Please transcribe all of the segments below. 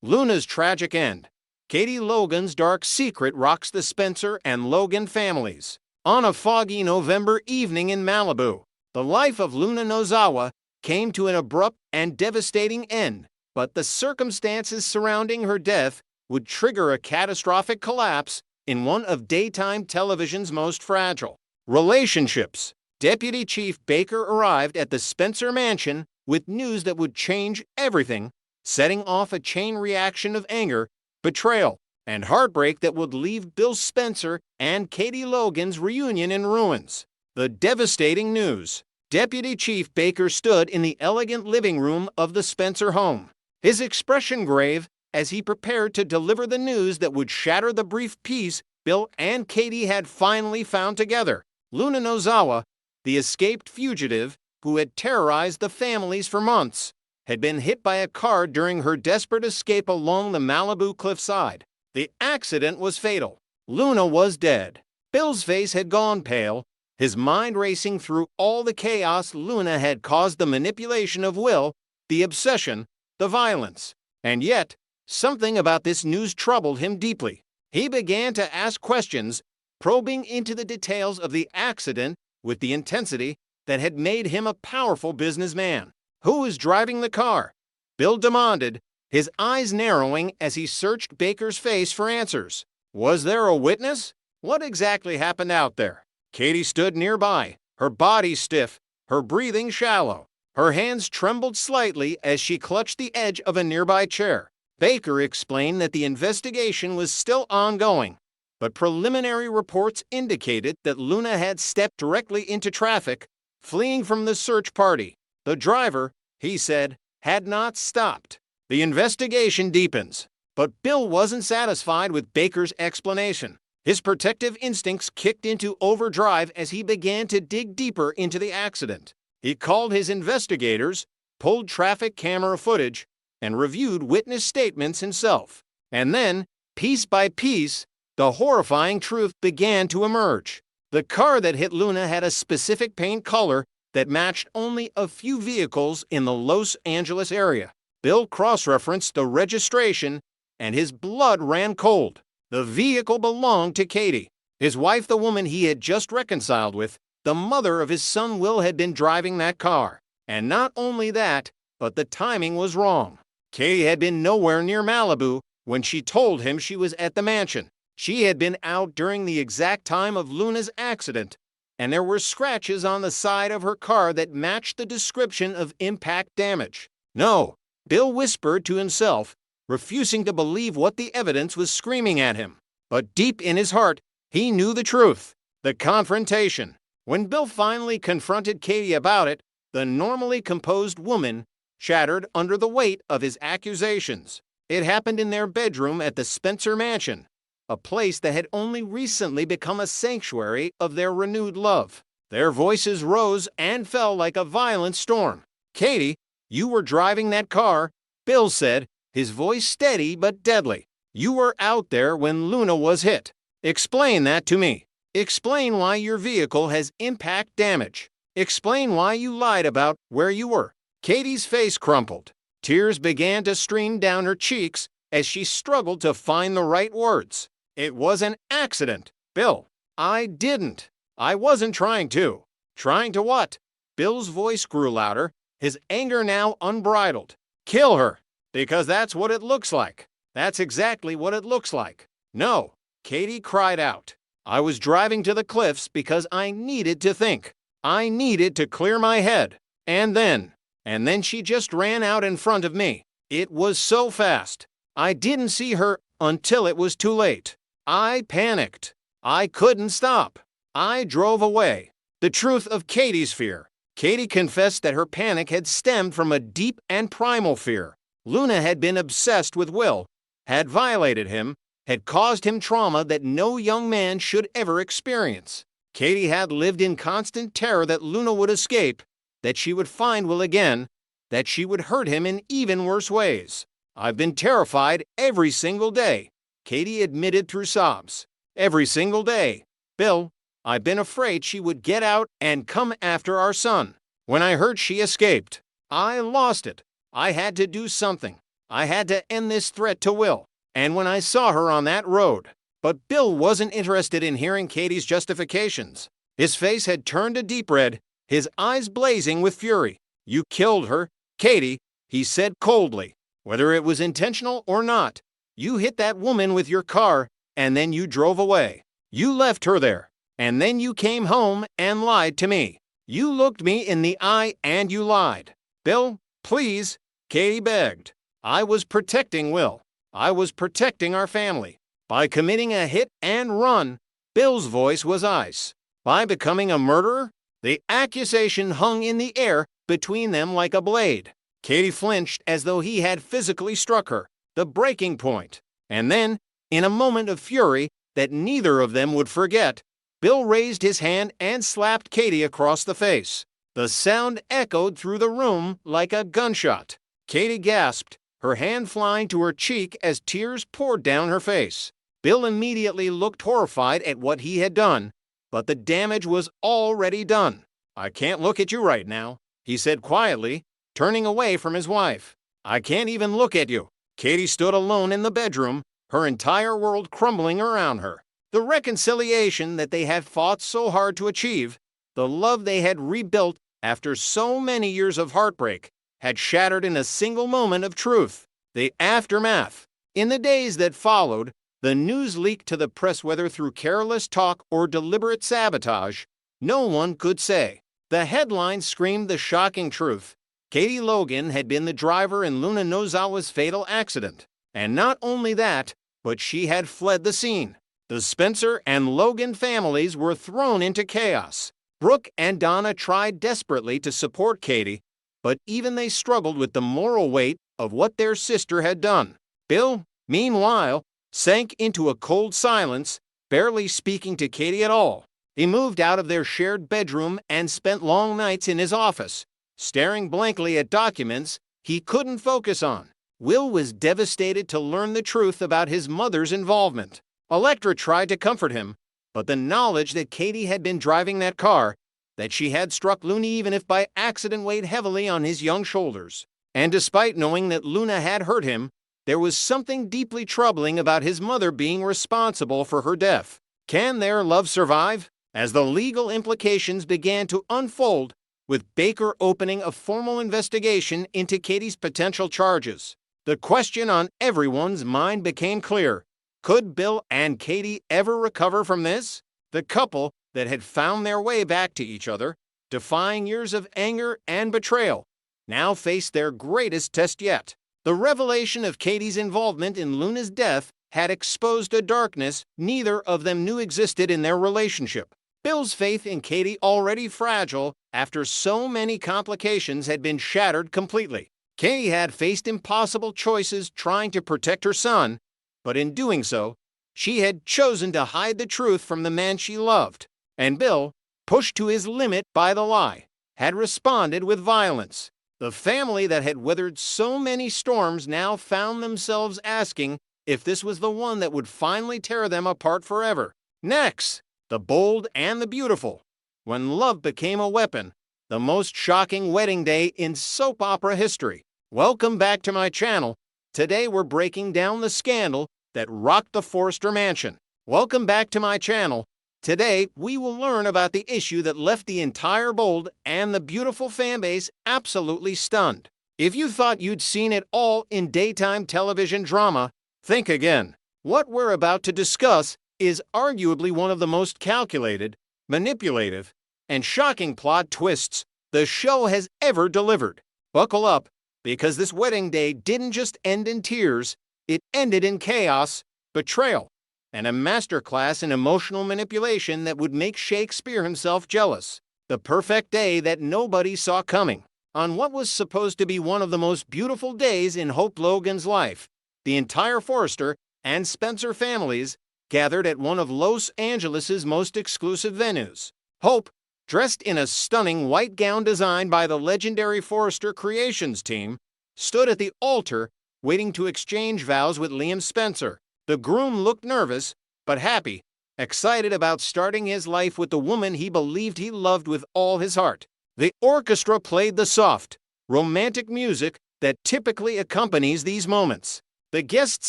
Luna's tragic end. Katie Logan's dark secret rocks the Spencer and Logan families. On a foggy November evening in Malibu, the life of Luna Nozawa came to an abrupt and devastating end, but the circumstances surrounding her death would trigger a catastrophic collapse in one of daytime television's most fragile relationships. Deputy Chief Baker arrived at the Spencer mansion with news that would change everything, setting off a chain reaction of anger, betrayal, and heartbreak that would leave Bill Spencer and Katie Logan's reunion in ruins. The devastating news. Deputy Chief Baker stood in the elegant living room of the Spencer home, his expression grave as he prepared to deliver the news that would shatter the brief peace Bill and Katie had finally found together. Luna Nozawa, the escaped fugitive who had terrorized the families for months, had been hit by a car during her desperate escape along the Malibu cliffside. The accident was fatal. Luna was dead. Bill's face had gone pale, his mind racing through all the chaos Luna had caused, the manipulation of Will, the obsession, the violence. And yet, something about this news troubled him deeply. He began to ask questions, probing into the details of the accident with the intensity that had made him a powerful businessman. Who was driving the car? Bill demanded, his eyes narrowing as he searched Baker's face for answers. Was there a witness? What exactly happened out there? Katie stood nearby, her body stiff, her breathing shallow. Her hands trembled slightly as she clutched the edge of a nearby chair. Baker explained that the investigation was still ongoing, but preliminary reports indicated that Luna had stepped directly into traffic, fleeing from the search party. The driver, he said, had not stopped. The investigation deepens, but Bill wasn't satisfied with Baker's explanation. His protective instincts kicked into overdrive as he began to dig deeper into the accident. He called his investigators, pulled traffic camera footage, and reviewed witness statements himself. And then, piece by piece, the horrifying truth began to emerge. The car that hit Luna had a specific paint color that matched only a few vehicles in the Los Angeles area. Bill cross-referenced the registration, and his blood ran cold. The vehicle belonged to Katie, his wife, the woman he had just reconciled with. The mother of his son Will had been driving that car. And not only that, but the timing was wrong. Katie had been nowhere near Malibu when she told him she was at the mansion. She had been out during the exact time of Luna's accident, and there were scratches on the side of her car that matched the description of impact damage. No, Bill whispered to himself, refusing to believe what the evidence was screaming at him. But deep in his heart, he knew the truth. The confrontation. When Bill finally confronted Katie about it, the normally composed woman shattered under the weight of his accusations. It happened in their bedroom at the Spencer mansion, a place that had only recently become a sanctuary of their renewed love. Their voices rose and fell like a violent storm. Katie, you were driving that car, Bill said, his voice steady but deadly. You were out there when Luna was hit. Explain that to me. Explain why your vehicle has impact damage. Explain why you lied about where you were. Katie's face crumpled. Tears began to stream down her cheeks as she struggled to find the right words. It was an accident, Bill. I didn't. I wasn't trying to. Trying to what? Bill's voice grew louder, his anger now unbridled. Kill her, because that's what it looks like. That's exactly what it looks like. No, Katie cried out. I was driving to the cliffs because I needed to think. I needed to clear my head. And then she just ran out in front of me. It was so fast. I didn't see her until it was too late. I panicked. I couldn't stop. I drove away. The truth of Katie's fear. Katie confessed that her panic had stemmed from a deep and primal fear. Luna had been obsessed with Will, had violated him, had caused him trauma that no young man should ever experience. Katie had lived in constant terror that Luna would escape, that she would find Will again, that she would hurt him in even worse ways. I've been terrified every single day, Katie admitted through sobs. Every single day. Bill, I've been afraid she would get out and come after our son. When I heard she escaped, I lost it. I had to do something. I had to end this threat to Will. And when I saw her on that road. But Bill wasn't interested in hearing Katie's justifications. His face had turned a deep red, his eyes blazing with fury. You killed her, Katie, he said coldly. Whether it was intentional or not, you hit that woman with your car, and then you drove away. You left her there, and then you came home and lied to me. You looked me in the eye and you lied. Bill, please, Katie begged. I was protecting Will. I was protecting our family. By committing a hit and run, Bill's voice was ice. By becoming a murderer, the accusation hung in the air between them like a blade. Katie flinched as though he had physically struck her, the breaking point. And then, in a moment of fury that neither of them would forget, Bill raised his hand and slapped Katie across the face. The sound echoed through the room like a gunshot. Katie gasped, her hand flying to her cheek as tears poured down her face. Bill immediately looked horrified at what he had done, but the damage was already done. I can't look at you right now, he said quietly, turning away from his wife. I can't even look at you. Katie stood alone in the bedroom, her entire world crumbling around her. The reconciliation that they had fought so hard to achieve, the love they had rebuilt after so many years of heartbreak, had shattered in a single moment of truth. The aftermath. In the days that followed, the news leaked to the press whether through careless talk or deliberate sabotage, no one could say. The headlines screamed the shocking truth. Katie Logan had been the driver in Luna Nozawa's fatal accident. And not only that, but she had fled the scene. The Spencer and Logan families were thrown into chaos. Brooke and Donna tried desperately to support Katie, but even they struggled with the moral weight of what their sister had done. Bill, meanwhile, sank into a cold silence, barely speaking to Katie at all. He moved out of their shared bedroom and spent long nights in his office, staring blankly at documents he couldn't focus on. Will was devastated to learn the truth about his mother's involvement. Electra tried to comfort him, but the knowledge that Katie had been driving that car, that she had struck Luna even if by accident, weighed heavily on his young shoulders. And despite knowing that Luna had hurt him, there was something deeply troubling about his mother being responsible for her death. Can their love survive? As the legal implications began to unfold, with Baker opening a formal investigation into Katie's potential charges, the question on everyone's mind became clear. Could Bill and Katie ever recover from this? The couple that had found their way back to each other, defying years of anger and betrayal, now faced their greatest test yet. The revelation of Katie's involvement in Luna's death had exposed a darkness neither of them knew existed in their relationship. Bill's faith in Katie, already fragile after so many complications, had been shattered completely. Katie had faced impossible choices trying to protect her son, but in doing so, she had chosen to hide the truth from the man she loved. And Bill, pushed to his limit by the lie, had responded with violence. The family that had weathered so many storms now found themselves asking if this was the one that would finally tear them apart forever. Next, the bold and the beautiful. When love became a weapon, the most shocking wedding day in soap opera history. Welcome back to my channel. Today we're breaking down the scandal that rocked the Forrester mansion. Welcome back to my channel. Today we will learn about the issue that left the entire bold and the beautiful fanbase absolutely stunned. If you thought you'd seen it all in daytime television drama, think again. What we're about to discuss is arguably one of the most calculated, manipulative, and shocking plot twists the show has ever delivered. Buckle up, because this wedding day didn't just end in tears, it ended in chaos, betrayal, and a masterclass in emotional manipulation that would make Shakespeare himself jealous. The perfect day that nobody saw coming. On what was supposed to be one of the most beautiful days in Hope Logan's life, the entire Forrester and Spencer families gathered at one of Los Angeles' most exclusive venues. Hope, dressed in a stunning white gown designed by the legendary Forrester Creations team, stood at the altar waiting to exchange vows with Liam Spencer. The groom looked nervous, but happy, excited about starting his life with the woman he believed he loved with all his heart. The orchestra played the soft, romantic music that typically accompanies these moments. The guests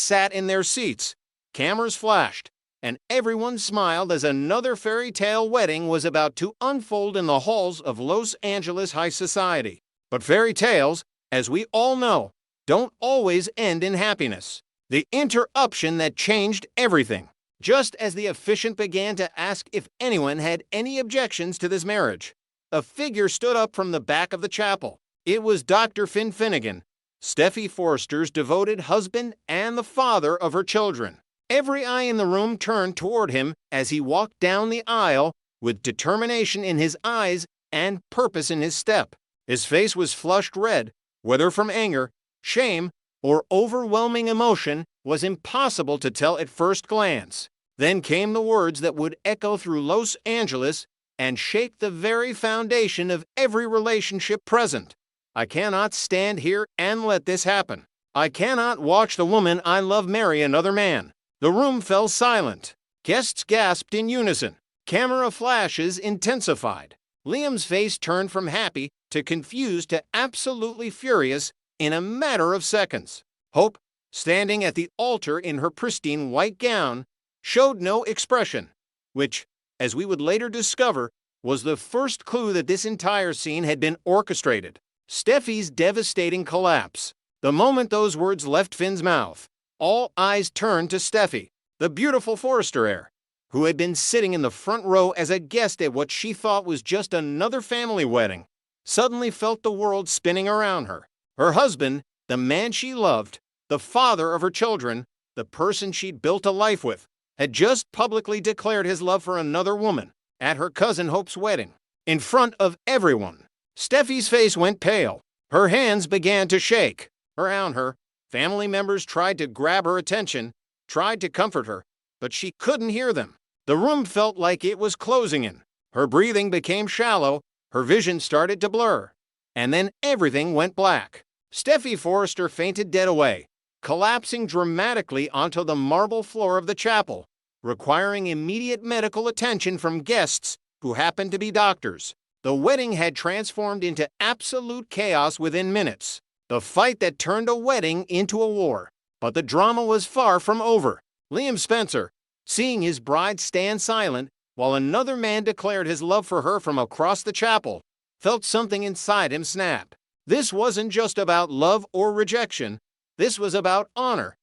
sat in their seats, cameras flashed, and everyone smiled as another fairy tale wedding was about to unfold in the halls of Los Angeles high society. But fairy tales, as we all know, don't always end in happiness. The interruption that changed everything. Just as the officiant began to ask if anyone had any objections to this marriage, a figure stood up from the back of the chapel. It was Dr. Finn Finnegan, Steffy Forrester's devoted husband and the father of her children. Every eye in the room turned toward him as he walked down the aisle with determination in his eyes and purpose in his step. His face was flushed red, whether from anger, shame, or overwhelming emotion was impossible to tell at first glance. Then came the words that would echo through Los Angeles and shake the very foundation of every relationship present. I cannot stand here and let this happen. I cannot watch the woman I love marry another man. The room fell silent. Guests gasped in unison. Camera flashes intensified. Liam's face turned from happy to confused to absolutely furious in a matter of seconds. Hope, standing at the altar in her pristine white gown, showed no expression, which, as we would later discover, was the first clue that this entire scene had been orchestrated. Steffi's devastating collapse. The moment those words left Finn's mouth, all eyes turned to Steffy, the beautiful Forrester heir, who had been sitting in the front row as a guest at what she thought was just another family wedding, suddenly felt the world spinning around her. Her husband, the man she loved, the father of her children, the person she'd built a life with, had just publicly declared his love for another woman at her cousin Hope's wedding, in front of everyone. Steffi's face went pale. Her hands began to shake. Around her, family members tried to grab her attention, tried to comfort her, but she couldn't hear them. The room felt like it was closing in. Her breathing became shallow, her vision started to blur, and then everything went black. Steffy Forrester fainted dead away, collapsing dramatically onto the marble floor of the chapel, requiring immediate medical attention from guests who happened to be doctors. The wedding had transformed into absolute chaos within minutes. The fight that turned a wedding into a war. But the drama was far from over. Liam Spencer, seeing his bride stand silent while another man declared his love for her from across the chapel, felt something inside him snap. This wasn't just about love or rejection. This was about honor,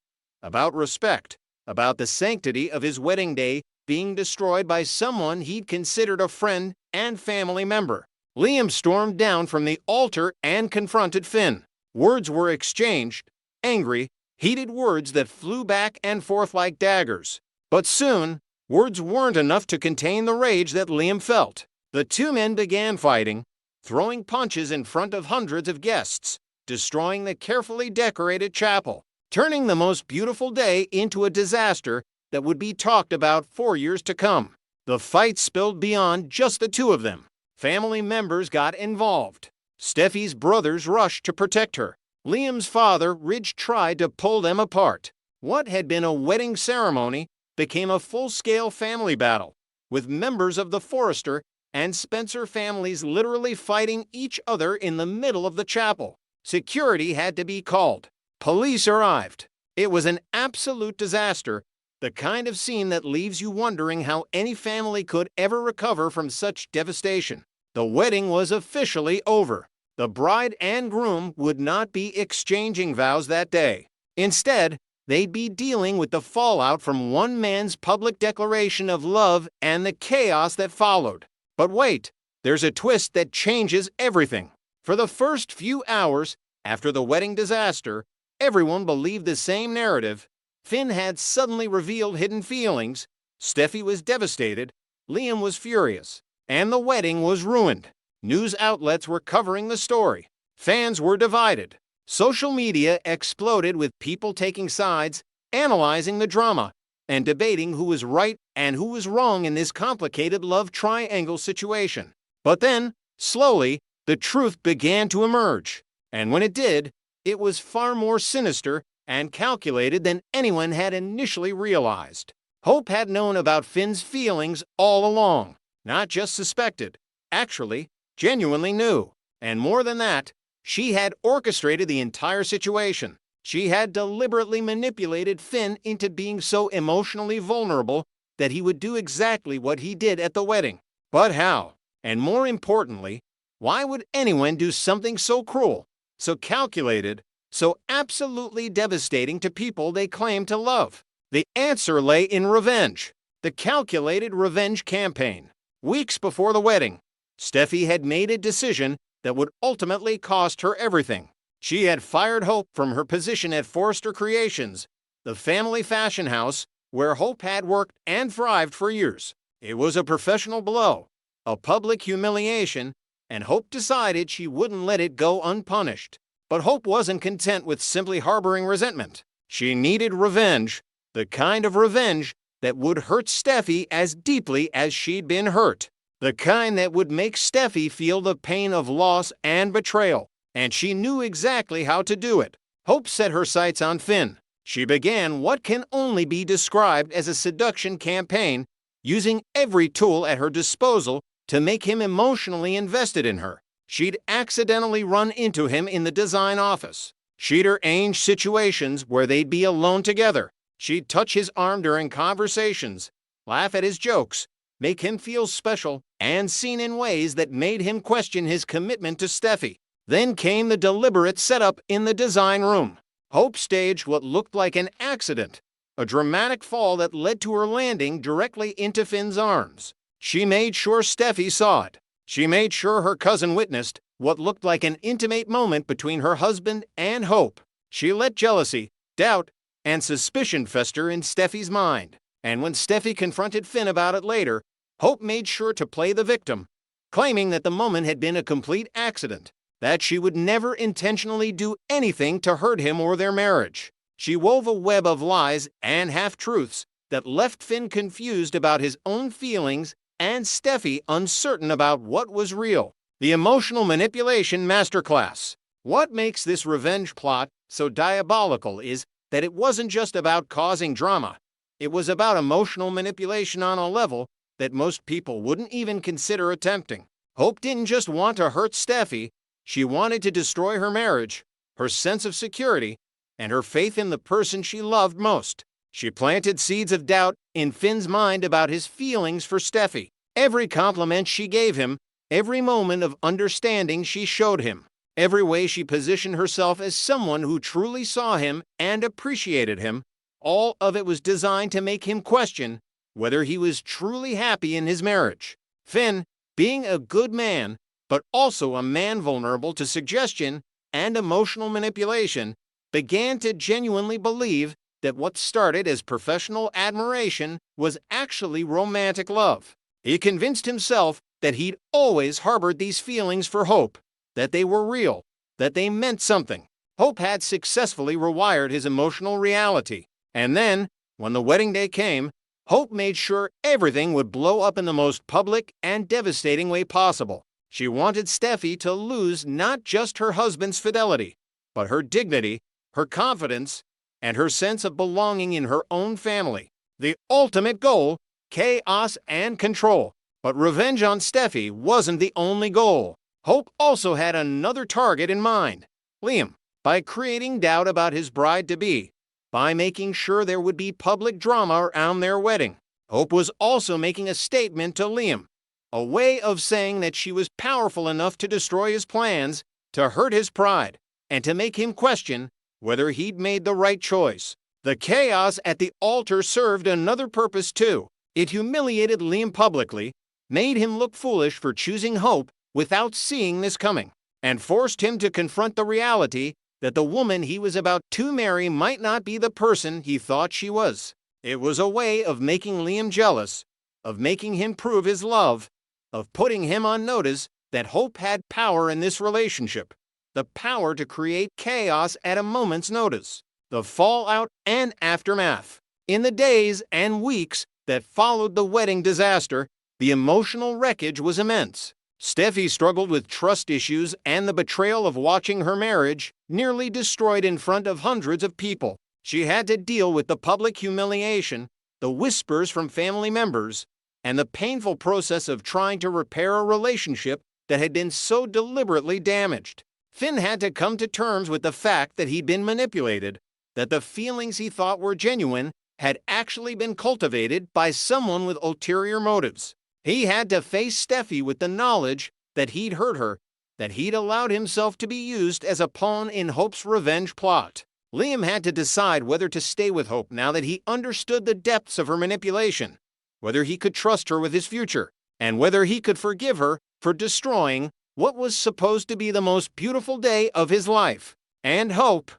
about respect, about the sanctity of his wedding day being destroyed by someone he'd considered a friend and family member. Liam stormed down from the altar and confronted Finn. Words were exchanged, angry, heated words that flew back and forth like daggers. But soon, words weren't enough to contain the rage that Liam felt. The two men began fighting, throwing punches in front of hundreds of guests, destroying the carefully decorated chapel, turning the most beautiful day into a disaster that would be talked about for years to come. The fight spilled beyond just the two of them. Family members got involved. Steffi's brothers rushed to protect her. Liam's father, Ridge, tried to pull them apart. What had been a wedding ceremony became a full-scale family battle, with members of the Forrester and Spencer families literally fighting each other in the middle of the chapel. Security had to be called. Police arrived. It was an absolute disaster, the kind of scene that leaves you wondering how any family could ever recover from such devastation. The wedding was officially over. The bride and groom would not be exchanging vows that day. Instead, they'd be dealing with the fallout from one man's public declaration of love and the chaos that followed. But wait, there's a twist that changes everything. For the first few hours after the wedding disaster, everyone believed the same narrative. Finn had suddenly revealed hidden feelings, Steffi was devastated, Liam was furious, and the wedding was ruined. News outlets were covering the story. Fans were divided. Social media exploded with people taking sides, analyzing the drama, and debating who was right and who was wrong in this complicated love triangle situation. But then, slowly, the truth began to emerge. And when it did, it was far more sinister and calculated than anyone had initially realized. Hope had known about Finn's feelings all along, not just suspected, actually, genuinely knew. And more than that, She had orchestrated the entire situation. She had deliberately manipulated Finn into being so emotionally vulnerable that he would do exactly what he did at the wedding. But how? And more importantly, why would anyone do something so cruel, so calculated, so absolutely devastating to people they claim to love? The answer lay in revenge. The calculated revenge campaign. Weeks before the wedding, Steffi had made a decision that would ultimately cost her everything. She had fired Hope from her position at Forrester Creations, the family fashion house where Hope had worked and thrived for years. It was a professional blow, a public humiliation, and Hope decided she wouldn't let it go unpunished. But Hope wasn't content with simply harboring resentment. She needed revenge, the kind of revenge that would hurt Steffi as deeply as she'd been hurt. The kind that would make Steffi feel the pain of loss and betrayal. And she knew exactly how to do it. Hope set her sights on Finn. She began what can only be described as a seduction campaign, using every tool at her disposal to make him emotionally invested in her. She'd accidentally run into him in the design office. She'd arrange situations where they'd be alone together. She'd touch his arm during conversations, laugh at his jokes, make him feel special and seen in ways that made him question his commitment to Steffi. Then came the deliberate setup in the design room. Hope staged what looked like an accident, a dramatic fall that led to her landing directly into Finn's arms. She made sure Steffi saw it. She made sure her cousin witnessed what looked like an intimate moment between her husband and Hope. She let jealousy, doubt, and suspicion fester in Steffi's mind. And when Steffi confronted Finn about it later, Hope made sure to play the victim, claiming that the moment had been a complete accident, that she would never intentionally do anything to hurt him or their marriage. She wove a web of lies and half-truths that left Finn confused about his own feelings and Steffi uncertain about what was real. The emotional manipulation masterclass. What makes this revenge plot so diabolical is that it wasn't just about causing drama. It was about emotional manipulation on a level that most people wouldn't even consider attempting. Hope didn't just want to hurt Steffi. She wanted to destroy her marriage, her sense of security, and her faith in the person she loved most. She planted seeds of doubt in Finn's mind about his feelings for Steffi. Every compliment she gave him, every moment of understanding she showed him, every way she positioned herself as someone who truly saw him and appreciated him, all of it was designed to make him question whether he was truly happy in his marriage. Finn, being a good man, but also a man vulnerable to suggestion and emotional manipulation, began to genuinely believe that what started as professional admiration was actually romantic love. He convinced himself that he'd always harbored these feelings for Hope, that they were real, that they meant something. Hope had successfully rewired his emotional reality. And then, when the wedding day came, Hope made sure everything would blow up in the most public and devastating way possible. She wanted Steffi to lose not just her husband's fidelity, but her dignity, her confidence, and her sense of belonging in her own family. The ultimate goal, chaos and control. But revenge on Steffi wasn't the only goal. Hope also had another target in mind, Liam. By creating doubt about his bride-to-be, by making sure there would be public drama around their wedding, Hope was also making a statement to Liam, a way of saying that she was powerful enough to destroy his plans, to hurt his pride, and to make him question whether he'd made the right choice. The chaos at the altar served another purpose too. It humiliated Liam publicly, made him look foolish for choosing Hope without seeing this coming, and forced him to confront the reality that the woman he was about to marry might not be the person he thought she was. It was a way of making Liam jealous, of making him prove his love, of putting him on notice that Hope had power in this relationship, the power to create chaos at a moment's notice. The fallout and aftermath. In the days and weeks that followed the wedding disaster, the emotional wreckage was immense. Steffi struggled with trust issues and the betrayal of watching her marriage nearly destroyed in front of hundreds of people. She had to deal with the public humiliation, the whispers from family members, and the painful process of trying to repair a relationship that had been so deliberately damaged. Finn had to come to terms with the fact that he'd been manipulated, that the feelings he thought were genuine had actually been cultivated by someone with ulterior motives. He had to face Steffy with the knowledge that he'd hurt her, that he'd allowed himself to be used as a pawn in Hope's revenge plot. Liam had to decide whether to stay with Hope now that he understood the depths of her manipulation, whether he could trust her with his future, and whether he could forgive her for destroying what was supposed to be the most beautiful day of his life. And Hope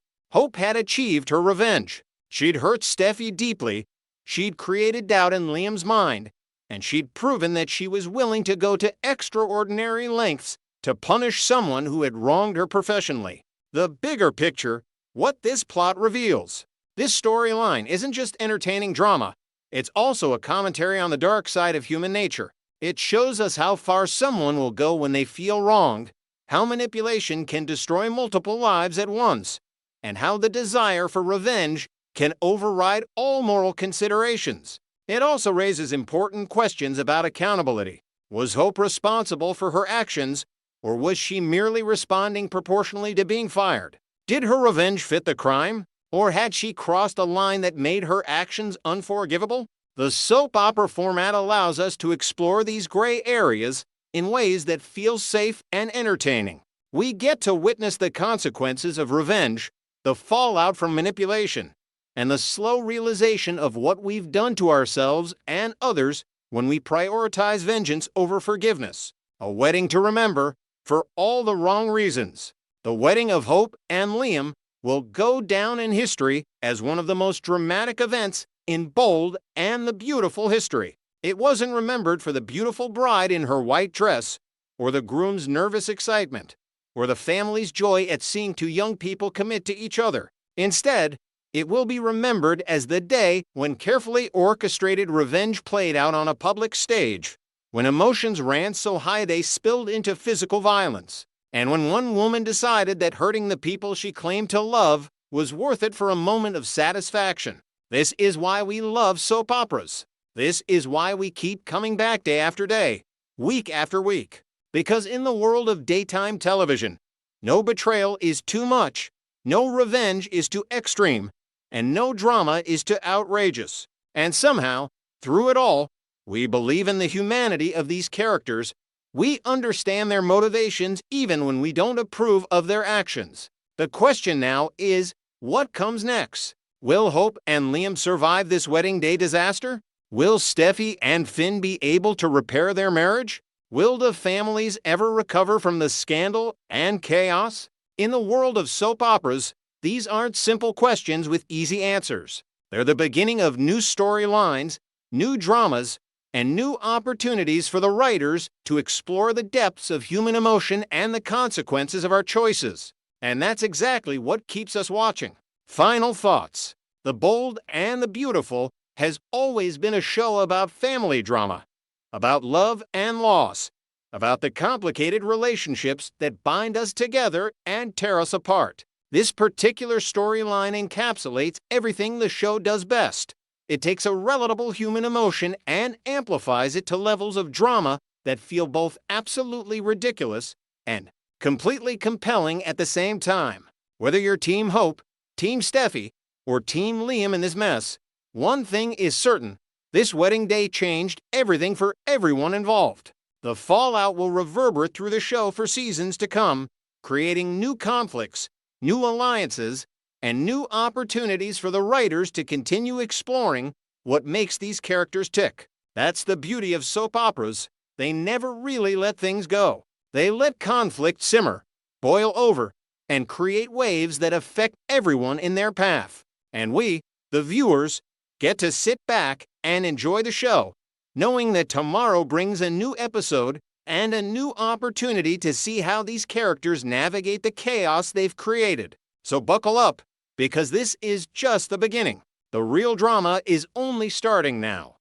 had achieved her revenge. She'd hurt Steffy deeply, she'd created doubt in Liam's mind, and she'd proven that she was willing to go to extraordinary lengths to punish someone who had wronged her professionally. The bigger picture, what this plot reveals. This storyline isn't just entertaining drama, it's also a commentary on the dark side of human nature. It shows us how far someone will go when they feel wronged, how manipulation can destroy multiple lives at once, and how the desire for revenge can override all moral considerations. It also raises important questions about accountability. Was Hope responsible for her actions, or was she merely responding proportionally to being fired? Did her revenge fit the crime, or had she crossed a line that made her actions unforgivable? The soap opera format allows us to explore these gray areas in ways that feel safe and entertaining. We get to witness the consequences of revenge, the fallout from manipulation, and the slow realization of what we've done to ourselves and others when we prioritize vengeance over forgiveness. A wedding to remember for all the wrong reasons. The wedding of Hope and Liam will go down in history as one of the most dramatic events in bold and the beautiful history. It wasn't remembered for the beautiful bride in her white dress, or the groom's nervous excitement, or the family's joy at seeing two young people commit to each other. Instead, it will be remembered as the day when carefully orchestrated revenge played out on a public stage, when emotions ran so high they spilled into physical violence, and when one woman decided that hurting the people she claimed to love was worth it for a moment of satisfaction. This is why we love soap operas. This is why we keep coming back day after day, week after week. Because in the world of daytime television, no betrayal is too much, no revenge is too extreme, and no drama is too outrageous. And somehow, through it all, we believe in the humanity of these characters. We understand their motivations even when we don't approve of their actions. The question now is, what comes next? Will Hope and Liam survive this wedding day disaster? Will Steffy and Finn be able to repair their marriage? Will the families ever recover from the scandal and chaos? In the world of soap operas, these aren't simple questions with easy answers. They're the beginning of new storylines, new dramas, and new opportunities for the writers to explore the depths of human emotion and the consequences of our choices. And that's exactly what keeps us watching. Final thoughts. The Bold and the Beautiful has always been a show about family drama, about love and loss, about the complicated relationships that bind us together and tear us apart. This particular storyline encapsulates everything the show does best. It takes a relatable human emotion and amplifies it to levels of drama that feel both absolutely ridiculous and completely compelling at the same time. Whether you're Team Hope, Team Steffy, or Team Liam in this mess, one thing is certain: this wedding day changed everything for everyone involved. The fallout will reverberate through the show for seasons to come, creating new conflicts, new alliances, and new opportunities for the writers to continue exploring what makes these characters tick. That's the beauty of soap operas. They never really let things go. They let conflict simmer, boil over, and create waves that affect everyone in their path. And we, the viewers, get to sit back and enjoy the show, knowing that tomorrow brings a new episode and a new opportunity to see how these characters navigate the chaos they've created. So buckle up, because this is just the beginning. The real drama is only starting now.